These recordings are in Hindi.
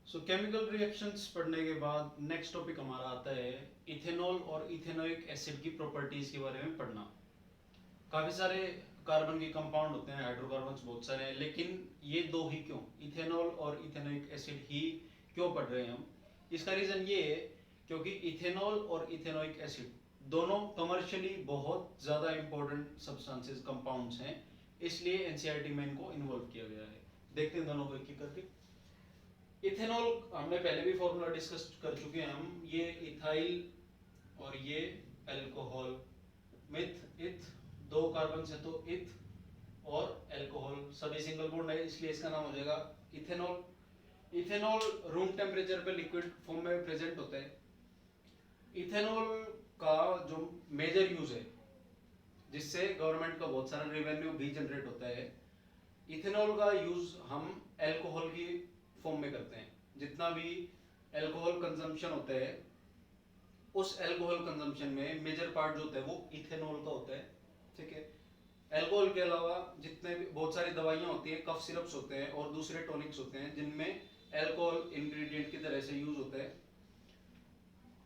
सो केमिकल रिएक्शंस पढ़ने के बाद नेक्स्ट टॉपिक हमारा आता है इथेनॉल और इथेनोइक एसिड की प्रॉपर्टीज के बारे में पढ़ना। काफी सारे कार्बन के कंपाउंड होते हैं, हाइड्रोकार्बन्स बहुत सारे हैं, लेकिन ये दो ही क्यों, इथेनॉल और इथेनोइक एसिड ही क्यों पढ़ रहे हैं हम? इसका रीजन ये है क्योंकि इथेनॉल और इथेनोइक एसिड दोनों कमर्शियली बहुत ज्यादा इंपॉर्टेंट सब्सटेंसेस कंपाउंड्स हैं, इसलिए एनसीईआरटी में इनको इन्वॉल्व किया गया है। देखते हैं दोनों को एक एक करके। इथेनॉल हमने पहले भी फॉर्मूला डिस्कस कर चुके हैं हम, ये इथाइल और ये अल्कोहल, मिथ इथ, दो कार्बन से तो इथ और अल्कोहल, सभी सिंगल बॉन्ड है इसलिए इसका नाम हो जाएगा इथेनॉल। इथेनॉल रूम टेम्परेचर पे लिक्विड फॉर्म में प्रेजेंट होता है। इथेनॉल का जो मेजर यूज है जिससे गवर्नमेंट का बहुत सारा रेवेन्यू भी जनरेट होता है, इथेनॉल का यूज हम अल्कोहल की फॉर्म में करते हैं। जितना भी अल्कोहल कंजम्पशन होता है उस अल्कोहल कंजम्पशन में मेजर पार्ट जो होता है वो इथेनॉल का होता है। ठीक है, अल्कोहल के अलावा जितने भी बहुत सारी दवाइयां होती हैं, कफ सिरप्स होते हैं और दूसरे टॉनिक्स होते हैं जिनमें अल्कोहल इंग्रेडिएंट की तरह से यूज होता है।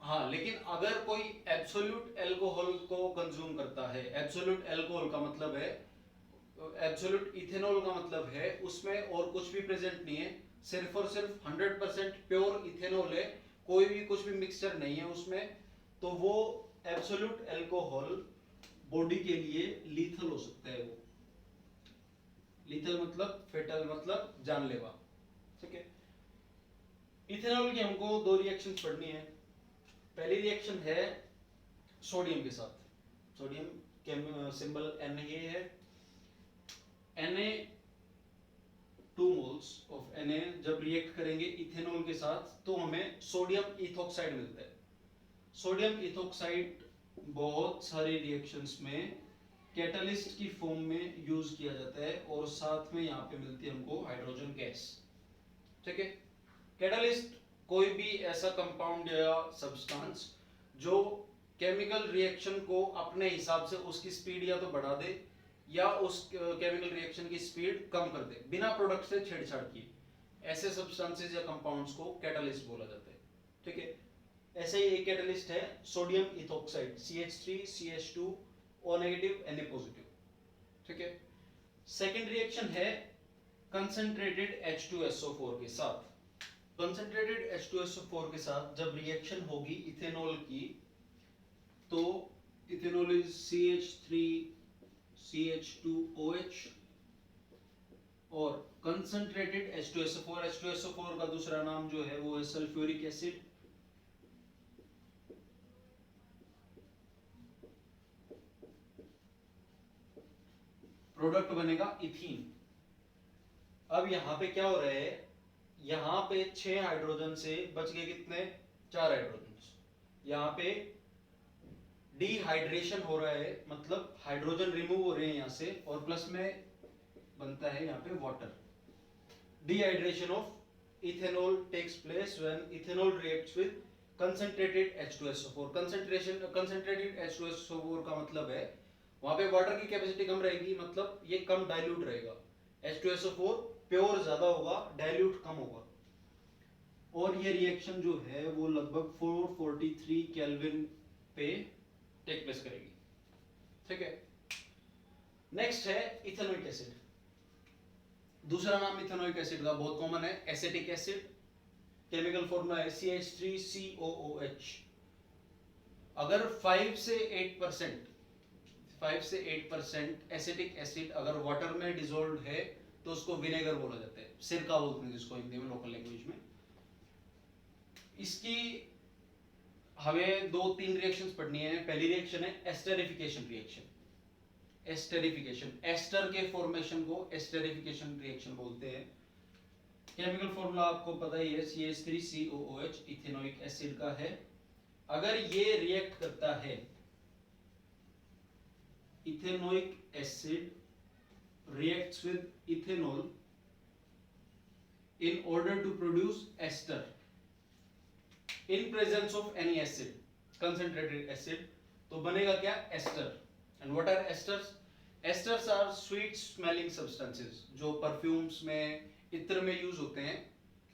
हाँ, लेकिन अगर कोई एब्सोल्यूट अल्कोहल को कंज्यूम करता है, एब्सोल्यूट अल्कोहल का मतलब है, एब्सोल्यूट इथेनॉल का मतलब है उसमें और कुछ भी प्रेजेंट नहीं है, सिर्फ और सिर्फ 100% प्योर इथेनॉल है, कोई भी कुछ भी मिक्सचर नहीं है उसमें, तो वो एब्सोल्यूट अल्कोहल बॉडी के लिए लीथल हो सकता है। वो लीथल मतलब फेटल, मतलब जानलेवा। ठीक है, इथेनॉल की हमको दो रिएक्शंस पढ़नी है। पहली रिएक्शन है सोडियम के साथ। सोडियम के सिंबल Na है। Na 2 मोल्स ऑफ Na जब रिएक्ट करेंगे इथेनॉल के साथ तो हमें सोडियम इथोक्साइड मिलता है। सोडियम इथोक्साइड बहुत सारी रिएक्शंस में कैटलिस्ट की फॉर्म में यूज किया जाता है और साथ में यहाँ पे मिलती है हमको हाइड्रोजन गैस। ठीक है, कैटलिस्ट कोई भी ऐसा कंपाउंड या सब्सटेंस जो केमिकल रिएक्शन को अपने हिसाब से उसकी स्पीड या तो बढ़ा दे या उस केमिकल रिएक्शन की स्पीड कम कर दे बिना प्रोडक्ट से छेड़छाड़ किए, ऐसे सब्सटेंसेस या कंपाउंड्स को कैटलिस्ट बोला जाता है। ठीक है, ऐसे ही एक कैटलिस्ट है sodium ethoxide, CH3CH2O negative Na positive. ठीक है, सेकंड रिएक्शन है कंसंट्रेटेड H2SO4 के साथ। कंसंट्रेटेड H2SO4 के साथ जब रिएक्शन होगी इथेनॉल की तो इथेनॉल इज CH3CH2OH और कंसंट्रेटेड H2SO4, H2SO4 का दूसरा नाम जो है वो है सल्फ्यूरिक एसिड। प्रोडक्ट बनेगा इथीन। अब यहां पे क्या हो रहा है, यहां पे 6 हाइड्रोजन से बच गए कितने, 4 हाइड्रोजन। यहां पे डिहाइड्रेशन हो रहा है, मतलब हाइड्रोजन रिमूव हो रहे हैं यहां से और प्लस में बनता है यहां पे water. Dehydration of ethanol takes place when ethanol reacts with concentrated H2SO4। Concentrated H2SO4 का मतलब है वहां पे वाटर की कैपेसिटी कम रहेगी, मतलब ये कम डाइल्यूट रहेगा। H2SO4 प्योर ज्यादा होगा, डाइल्यूट कम होगा। और ये रिएक्शन जो है वो लगभग 443 केल्विन पे टेक प्लेस करेगी। ठीक है, नेक्स्ट है इथेनोइक एसिड। दूसरा नाम इथेनोइक एसिड का बहुत कॉमन है, एसिटिक एसिड। केमिकल फॉर्मूला है CH3COOH। अगर 5 से 8% एसिटिक एसिड अगर वाटर में डिसॉल्व है तो उसको विनेगर बोला जाता है, सिरका बोलते हैं जिसको हिंदी में, लोकल लैंग्वेज में। इसकी हमें 2-3 रिएक्शंस पढ़नी है। पहली रिएक्शन है एस्टरिफिकेशन रिएक्शन। एस्टरिफिकेशन, एस्टर के फॉर्मेशन को एस्टरिफिकेशन रिएक्शन बोलते हैं। केमिकल फॉर्मूला आपको पता ही है, CH3COOH इथेनोइक एसिड का है। अगर ये रिएक्ट करता है, ethanoic acid reacts with ethanol in order to produce ester in presence of any acid, concentrated acid, तो बनेगा क्या, ester। and what are esters? esters are sweet smelling substances जो परफ्यूम्स में, इत्र में यूज होते हैं।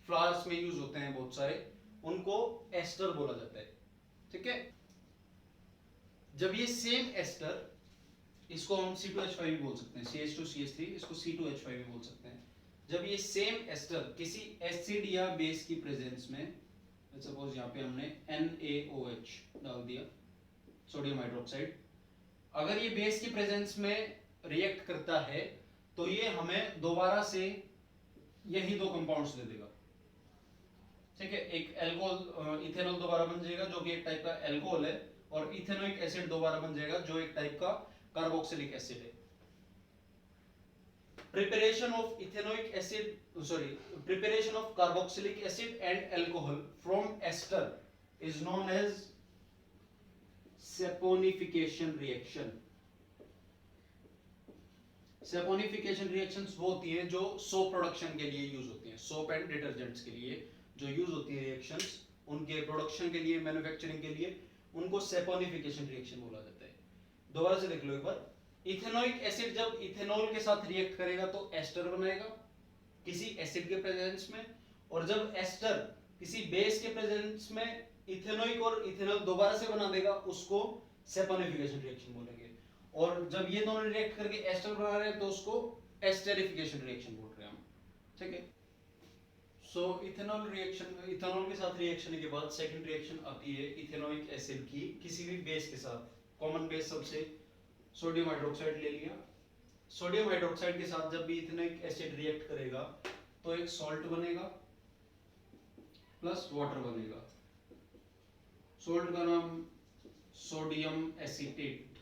फ्लावर्स में यूज होते हैं बहुत सारे, उनको एस्टर बोला जाता है। ठीक है, जब ये सेम एस्टर, इसको हम C2H5 भी बोल सकते हैं, CH2CH3, इसको C2H5 भी बोल सकते हैं। जब ये सेम एस्टर किसी एसिड या बेस की प्रेजेंस में, सपोज यहाँ पे हमने NaOH डाल दिया, सोडियम हाइड्रोक्साइड, अगर ये बेस की प्रेजेंस में रिएक्ट करता है तो ये हमें दोबारा से यही दो कंपाउंड्स दे देगा। ठीक है, एक एल्कोहल, इथेनॉल दोबारा बन जाएगा जो कि एक टाइप का एल्कोहल है, और इथेनोइक एसिड दोबारा बन जाएगा जो एक टाइप का कार्बोक्सिलिक एसिड है। Preparation of ethanoic acid, sorry, preparation of carboxylic acid and alcohol from ester is known as saponification reaction. Saponification reactions वो होती है जो सोप प्रोडक्शन के लिए यूज होती हैं, सोप एंड डिटर्जेंट्स के लिए जो यूज होती है रिएक्शंस, उनके प्रोडक्शन के लिए, मैन्युफैक्चरिंग के लिए, उनको सेपोनिफिकेशन रिएक्शन बोला जाता है। दोबारा से देख लो एक बार, इथेनोइक एसिड जब इथेनॉल के साथ रिएक्ट करेगा तो एस्टर बनाएगा किसी एसिड के प्रेजेंस में, और जब एस्टर किसी बेस के प्रेजेंस में इथेनोइक और इथेनॉल दोबारा से बना देगा, उसको सेपोनिफिकेशन रिएक्शन बोलेंगे। और जब ये दोनों रिएक्ट करके एस्टर बना रहे हैं तो उसको एस्टेरिफिकेशन रिएक्शन बोल रहे हैं हम। ठीक है, सो इथेनॉल रिएक्शन, इथेनॉल के साथ रिएक्शन के बाद सेकंड रिएक्शन आती है इथेनोइक एसिड की किसी भी बेस के साथ। कॉमन बेस सबसे सोडियम हाइड्रोक्साइड ले लिया, सोडियम हाइड्रोक्साइड के साथ जब भी इथेनोइक एसिड रिएक्ट करेगा तो एक सॉल्ट बनेगा प्लस वाटर बनेगा। सॉल्ट का नाम sodium acetate,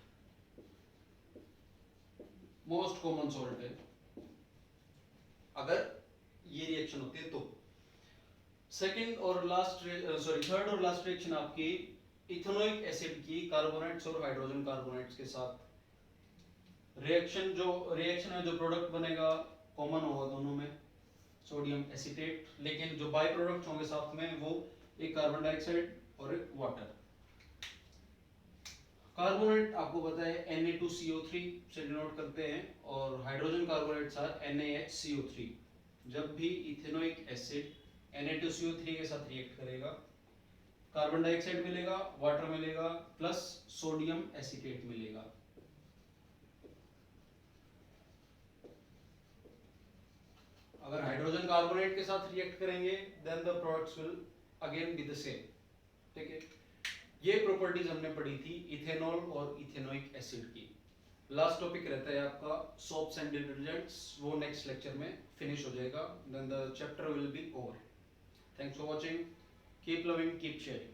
most common salt है अगर ये रिएक्शन होती है तो। सेकंड और लास्ट, सॉरी थर्ड और लास्ट रिएक्शन आपकी इथेनोइक एसिड की कार्बोनेट्स और हाइड्रोजन कार्बोनेट्स के साथ रिएक्शन है, जो प्रोडक्ट बनेगा कॉमन होगा दोनों में, सोडियम एसीटेट, लेकिन जो बाय प्रोडक्ट होंगे साथ में वो एक कार्बन डाइऑक्साइड और एक वाटर। कार्बोनेट आपको पता है Na2CO3 से डिनोट करते हैं, और हाइड्रोजन कार्बोनेट्स आर NaHCO3। जब भी इथेनोइक एसिड Na2CO3 के साथ रिएक्ट करेगा, कार्बन डाइऑक्साइड मिलेगा, वाटर मिलेगा, प्लस सोडियम एसीटेट मिलेगा। अगर हाइड्रोजन कार्बोनेट के साथ रिएक्ट करेंगे then the products will again be the same. ठीक है, ये प्रॉपर्टीज हमने पढ़ी थी इथेनॉल और इथेनोइक एसिड की। लास्ट टॉपिक रहता है आपका सोप्स एंड डिटर्जेंट्स, वो नेक्स्ट लेक्चर में फिनिश हो जाएगा, then the chapter will be over. Thanks for watching, keep loving, keep sharing.